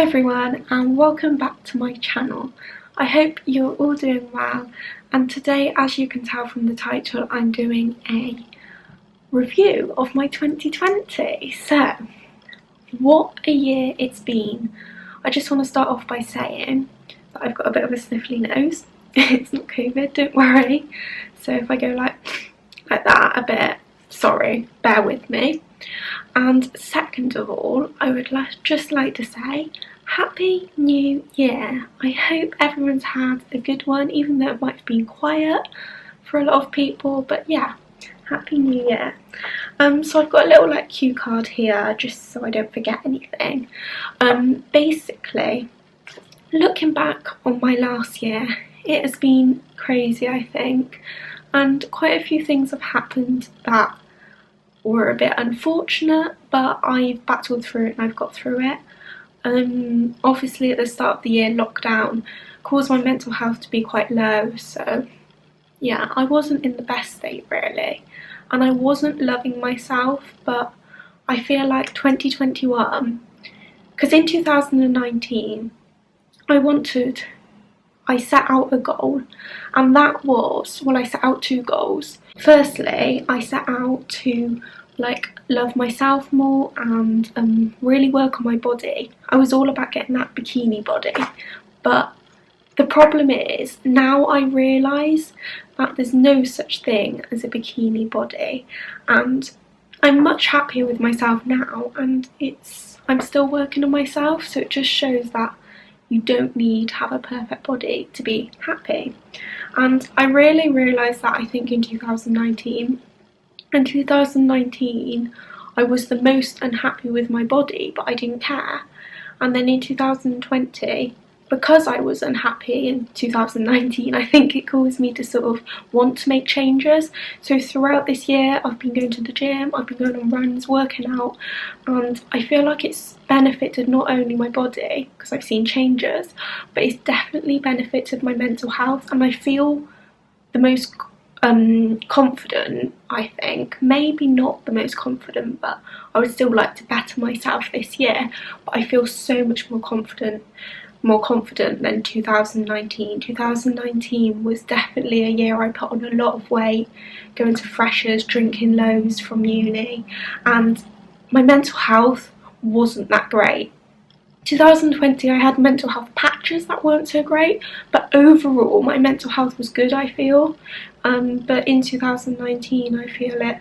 Hi everyone and welcome back to my channel. I hope you're all doing well, and today, as you can tell from the title, I'm doing a review of my 2020. So, what a year it's been. I just want to start off by saying that I've got a bit of a sniffly nose. It's not COVID, don't worry. So if I go like that a bit, sorry, bear with me. And second of all, I would just like to say Happy New Year. I hope everyone's had a good one, even though it might have been quiet for a lot of people, but yeah, Happy New Year. So I've got a little cue card here just so I don't forget anything. Basically, looking back on my last year, it has been crazy, I think, and quite a few things have happened that were a bit unfortunate, but I've battled through it and I've got through it. Obviously at the start of the year, lockdown caused my mental health to be quite low, so yeah, I wasn't in the best state really, and I wasn't loving myself. But I feel like 2021, because in 2019 I set out a goal, and that was, well, I set out two goals. Firstly, I set out to love myself more and really work on my body. I was all about getting that bikini body, but the problem is now I realise that there's no such thing as a bikini body, and I'm much happier with myself now, and I'm still working on myself, so it just shows that you don't need to have a perfect body to be happy. And I really realised that, I think, in 2019. In 2019, I was the most unhappy with my body, but I didn't care. And then in 2020, because I was unhappy in 2019, I think it caused me to sort of want to make changes. So throughout this year, I've been going to the gym, I've been going on runs, working out, and I feel like it's benefited not only my body, because I've seen changes, but it's definitely benefited my mental health, and I feel the most confident, I think. Maybe not the most confident, but I would still like to better myself this year, but I feel so much more confident than 2019. 2019 was definitely a year I put on a lot of weight, going to freshers, drinking loads from uni, and my mental health wasn't that great. 2020 I had mental health patches that weren't so great, but overall my mental health was good, I feel. But in 2019 I feel it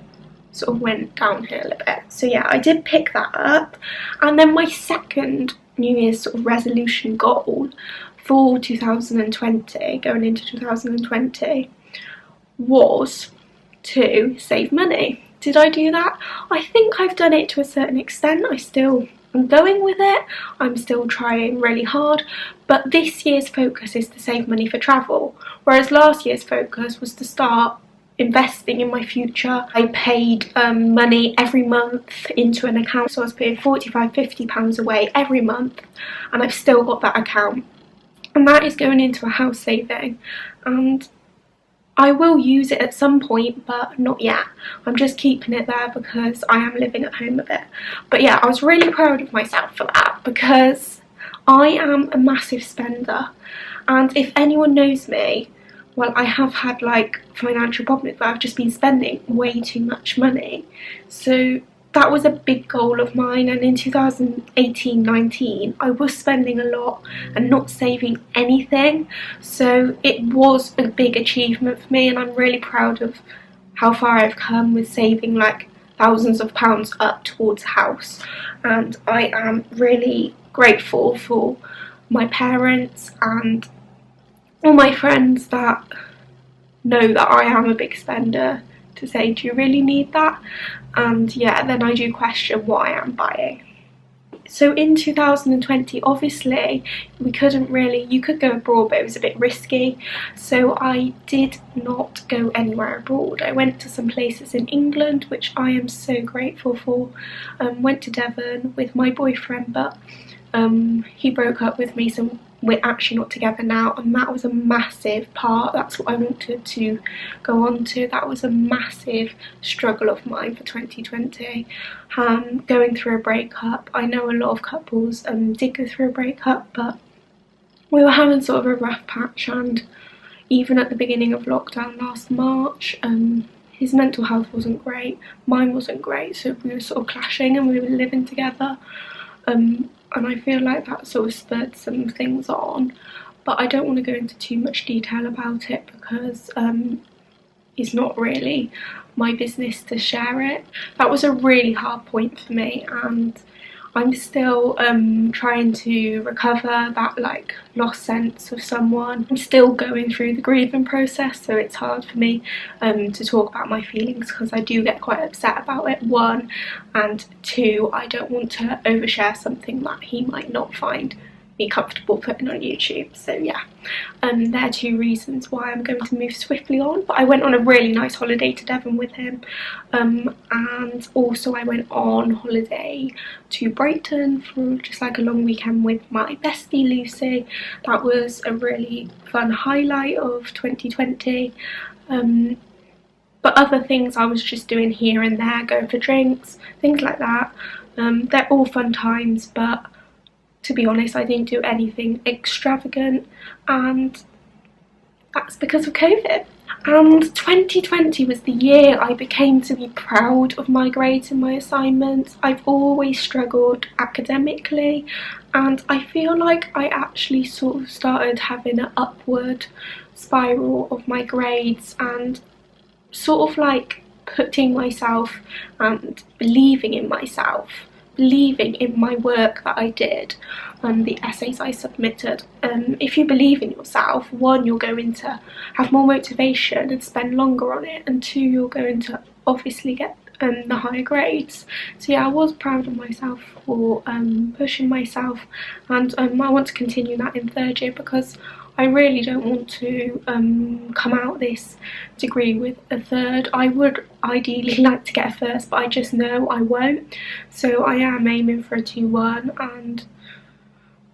sort of went downhill a bit. So yeah, I did pick that up. And then my second New Year's sort of resolution goal for 2020, going into 2020, was to save money. Did I do that? I think I've done it to a certain extent. I'm going with it. I'm still trying really hard, but this year's focus is to save money for travel, whereas last year's focus was to start investing in my future. I paid money every month into an account, so I was putting £45–50 away every month, and I've still got that account, and that is going into a house saving, and I will use it at some point, but not yet. I'm just keeping it there because I am living at home a bit. But yeah, I was really proud of myself for that, because I am a massive spender, and if anyone knows me, well, I have had financial problems where I've just been spending way too much money. So that was a big goal of mine, and in 2018-19 I was spending a lot and not saving anything, so it was a big achievement for me, and I'm really proud of how far I've come with saving thousands of pounds up towards a house. And I am really grateful for my parents and all my friends that know that I am a big spender, to say, do you really need that? And yeah, then I do question what I am buying. So in 2020, obviously you could go abroad, but it was a bit risky, so I did not go anywhere abroad. I went to some places in England, which I am so grateful for. Went to Devon with my boyfriend, but He broke up with me, so we're actually not together now, and that was a massive part. That's what I wanted to go on to. That was a massive struggle of mine for 2020, going through a breakup. I know a lot of couples did go through a breakup, but we were having sort of a rough patch, and even at the beginning of lockdown last March, his mental health wasn't great, mine wasn't great, so we were sort of clashing and we were living together. And I feel like that sort of spurred some things on, but I don't want to go into too much detail about it because it's not really my business to share it. That was a really hard point for me, and I'm still trying to recover that like lost sense of someone. I'm still going through the grieving process, so it's hard for me to talk about my feelings because I do get quite upset about it, one, and two, I don't want to overshare something that he might not find me comfortable putting on YouTube. So yeah, there are two reasons why I'm going to move swiftly on. But I went on a really nice holiday to Devon with him, and also I went on holiday to Brighton for just like a long weekend with my bestie Lucy. That was a really fun highlight of 2020. But other things I was just doing here and there, going for drinks, things like that. They're all fun times, but to be honest, I didn't do anything extravagant, and that's because of COVID. And 2020 was the year I became to be proud of my grades and my assignments. I've always struggled academically, and I feel like I actually sort of started having an upward spiral of my grades and sort of like putting myself and believing in myself, believing in my work that I did and the essays I submitted. If you believe in yourself, one, you're going to have more motivation and spend longer on it, and two, you're going to obviously get the higher grades. So yeah, I was proud of myself for pushing myself, and I want to continue that in third year because I really don't want to come out this degree with a third. I would ideally like to get a first, but I just know I won't. So I am aiming for a 2-1, and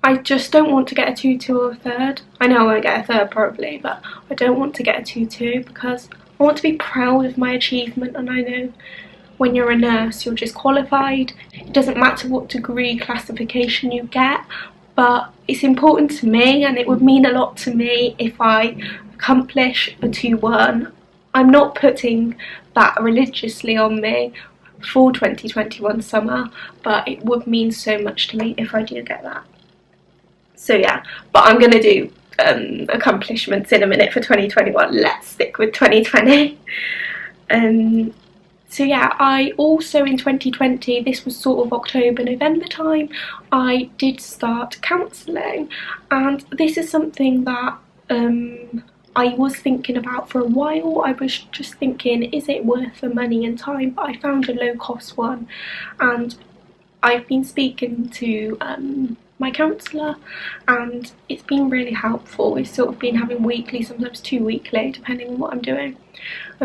I just don't want to get a 2-2 or a third. I know I won't get a third probably, but I don't want to get a 2-2 because I want to be proud of my achievement. And I know when you're a nurse, you're just qualified. It doesn't matter what degree classification you get, but it's important to me, and it would mean a lot to me if I accomplish a 2-1. I'm not putting that religiously on me for 2021 summer, but it would mean so much to me if I do get that. So yeah, but I'm going to do accomplishments in a minute for 2021. Let's stick with 2020. So yeah, I also in 2020, this was sort of October, November time, I did start counselling, and this is something that I was thinking about for a while. I was just thinking, is it worth the money and time? But I found a low cost one, and I've been speaking to my counsellor, and it's been really helpful. We've sort of been having weekly, sometimes 2 weekly, depending on what I'm doing,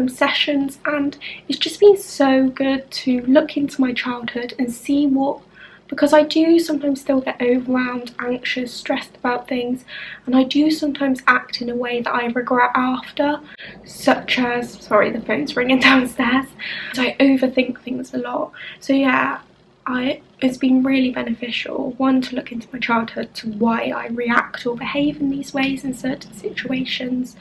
sessions, and it's just been so good to look into my childhood and see what, because I do sometimes still get overwhelmed, anxious, stressed about things, and I do sometimes act in a way that I regret after, such as, sorry, the phone's ringing downstairs, so I overthink things a lot. So yeah, it's been really beneficial, one, to look into my childhood, to why I react or behave in these ways in certain situations,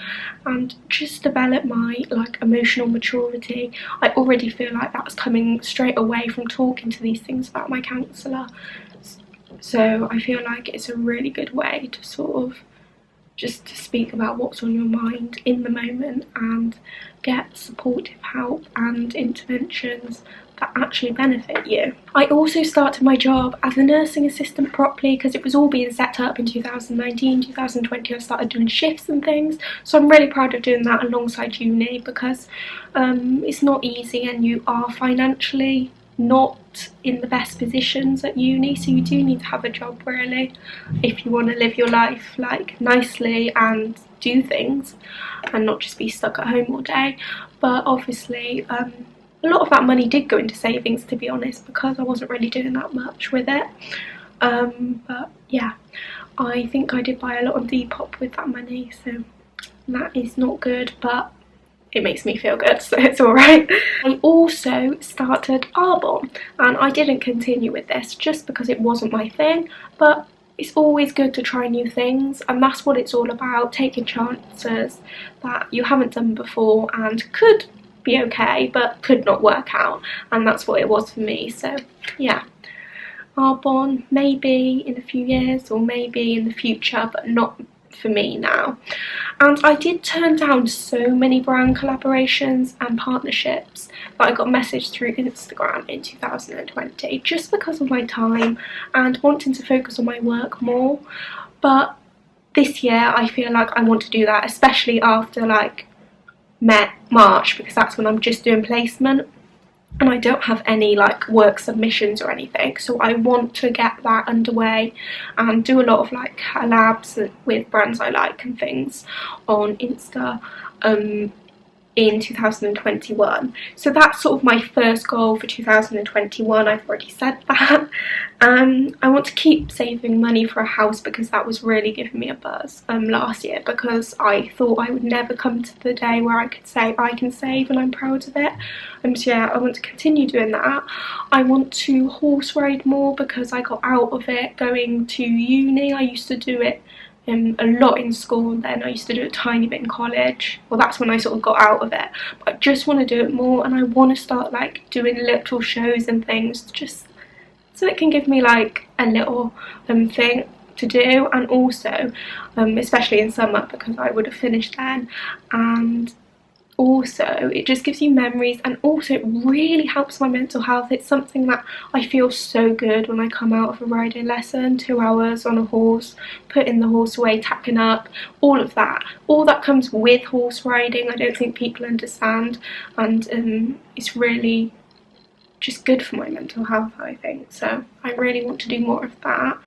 and just develop my like emotional maturity. I already feel like that's coming straight away from talking to these things about my counsellor, so I feel like it's a really good way to sort of just to speak about what's on your mind in the moment and get supportive help and interventions that actually benefit you. I also started my job as a nursing assistant properly because it was all being set up in 2019, 2020. I started doing shifts and things, so I'm really proud of doing that alongside uni because it's not easy and you are financially not in the best positions at uni, so you do need to have a job really if you want to live your life like nicely and do things and not just be stuck at home all day. But obviously a lot of that money did go into savings, to be honest, because I wasn't really doing that much with it. But yeah, I think I did buy a lot on Depop with that money, so that is not good, but it makes me feel good, so it's alright. I also started Arbonne, and I didn't continue with this just because it wasn't my thing, but it's always good to try new things, and that's what it's all about, taking chances that you haven't done before and could be okay but could not work out, and that's what it was for me. So yeah, Arbonne maybe in a few years or maybe in the future, but not for me now. And I did turn down so many brand collaborations and partnerships that I got messaged through Instagram in 2020 just because of my time and wanting to focus on my work more. But this year I feel like I want to do that, especially after like March, because that's when I'm just doing placement and I don't have any like work submissions or anything, so I want to get that underway and do a lot of like collabs with brands I like and things on Insta in 2021. So that's sort of my first goal for 2021. I've already said that. I want to keep saving money for a house because that was really giving me a buzz last year, because I thought I would never come to the day where I could say I can save and I'm proud of it. So yeah, I want to continue doing that. I want to horse ride more because I got out of it going to uni. I used to do it a lot in school, and then I used to do a tiny bit in college. Well, that's when I sort of got out of it, but I just want to do it more, and I want to start like doing little shows and things just so it can give me like a little thing to do, and also especially in summer because I would have finished then, and also it just gives you memories, and also it really helps my mental health. It's something that I feel so good when I come out of a riding lesson, 2 hours on a horse, putting the horse away, tacking up, all that comes with horse riding. I don't think people understand, and it's really just good for my mental health, I think. So I really want to do more of that.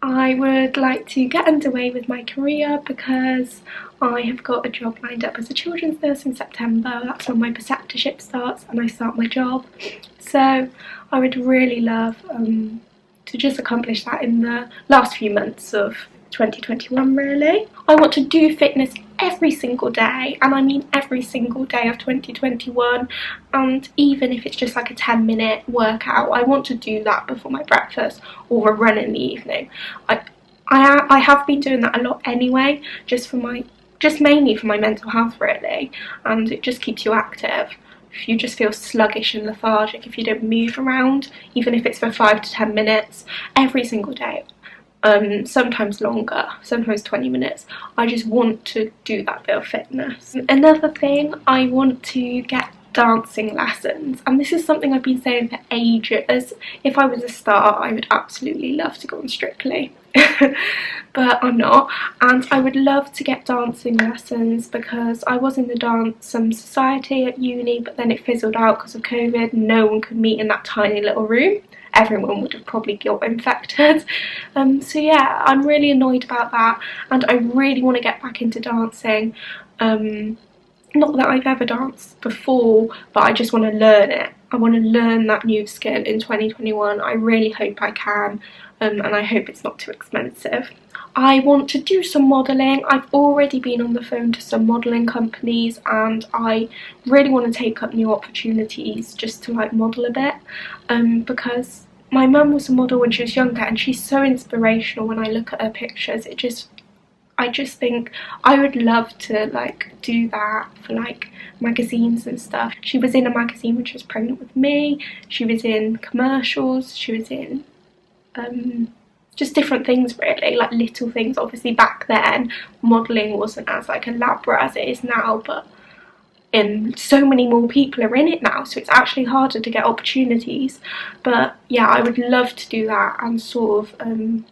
I would like to get underway with my career because I have got a job lined up as a children's nurse in September. That's when my preceptorship starts and I start my job. So I would really love to just accomplish that in the last few months of 2021 really. I want to do fitness every single day, and I mean every single day of 2021, and even if it's just like a 10-minute workout, I want to do that before my breakfast or a run in the evening. I have been doing that a lot anyway, just mainly for my mental health really, and it just keeps you active. If you just feel sluggish and lethargic if you don't move around, even if it's for 5 to 10 minutes every single day, sometimes longer, sometimes 20 minutes. I just want to do that bit of fitness. Another thing, I want to get dancing lessons, and this is something I've been saying for ages. If I was a star, I would absolutely love to go on Strictly, but I'm not, and I would love to get dancing lessons because I was in the dance society at uni, but then it fizzled out because of COVID. No one could meet in that tiny little room. Everyone would have probably got infected. So yeah, I'm really annoyed about that, and I really want to get back into dancing. Not that I've ever danced before, but I just want to learn it. I want to learn that new skill in 2021. I really hope I can, and I hope it's not too expensive. I want to do some modelling. I've already been on the phone to some modelling companies, and I really want to take up new opportunities just to like model a bit, because my mum was a model when she was younger, and she's so inspirational. When I look at her pictures, I just think I would love to like do that for like magazines and stuff. She was in a magazine when she was pregnant with me. She was in commercials. She was in just different things really, like little things. Obviously back then modelling wasn't as like elaborate as it is now, but so many more people are in it now, so it's actually harder to get opportunities. But yeah, I would love to do that and sort of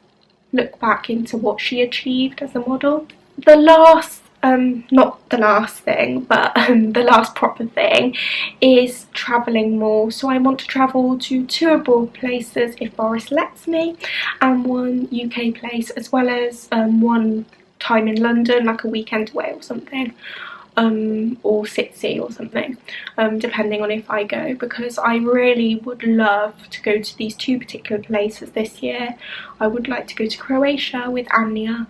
look back into what she achieved as a model. The last not the last thing, but the last proper thing is travelling more. So I want to travel to 2 abroad places if Boris lets me, and 1 UK place, as well as 1 time in London, like a weekend away or something. or Sitsi or something, depending on if I go, because I really would love to go to these 2 particular places this year. I would like to go to Croatia with Anya,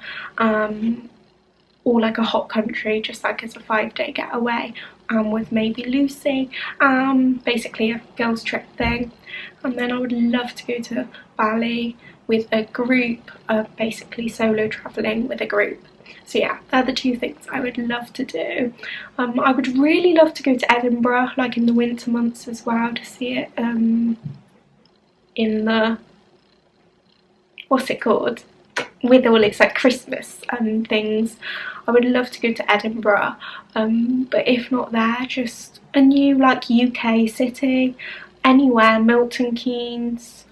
or like a hot country, just like as a 5-day getaway, with maybe Lucy, basically a girls trip thing. And then I would love to go to Bali with a group, basically solo travelling with a group. So yeah, they're the 2 things I would love to do. I would really love to go to Edinburgh, like in the winter months as well, to see it in the, what's it called, with all its like Christmas and things. I would love to go to Edinburgh, but if not there, just a new like UK city, anywhere, Milton Keynes,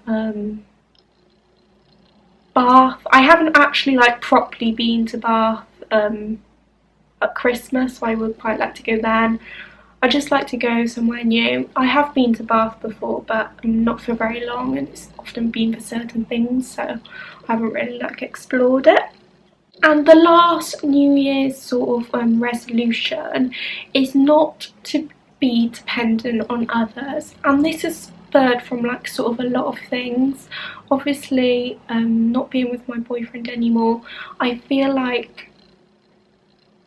Bath. I haven't actually like properly been to Bath at Christmas, so I would quite like to go then. I just like to go somewhere new. I have been to Bath before, but not for very long, and it's often been for certain things, so I haven't really like explored it. And the last New Year's sort of resolution is not to be dependent on others, and this is third from like sort of a lot of things. Obviously, not being with my boyfriend anymore, I feel like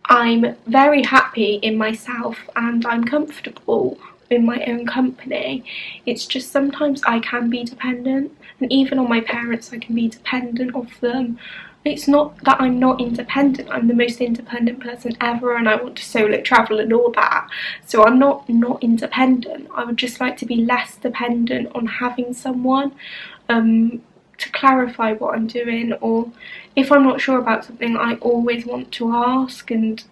I'm very happy in myself and I'm comfortable in my own company. It's just sometimes I can be dependent, and even on my parents I can be dependent of them. It's not that I'm not independent, I'm the most independent person ever, and I want to solo travel and all that, so I'm not independent. I would just like to be less dependent on having someone to clarify what I'm doing, or if I'm not sure about something, I always want to ask, and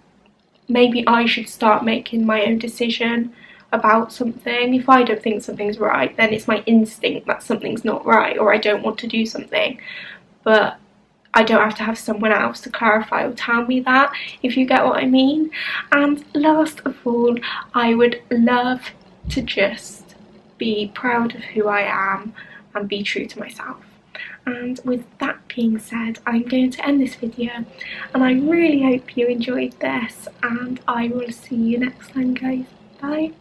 maybe I should start making my own decision about something. If I don't think something's right, then it's my instinct that something's not right, or I don't want to do something, but I don't have to have someone else to clarify or tell me that, if you get what I mean. And last of all, I would love to just be proud of who I am and be true to myself. And with that being said, I'm going to end this video, and I really hope you enjoyed this, and I will see you next time, guys. Bye.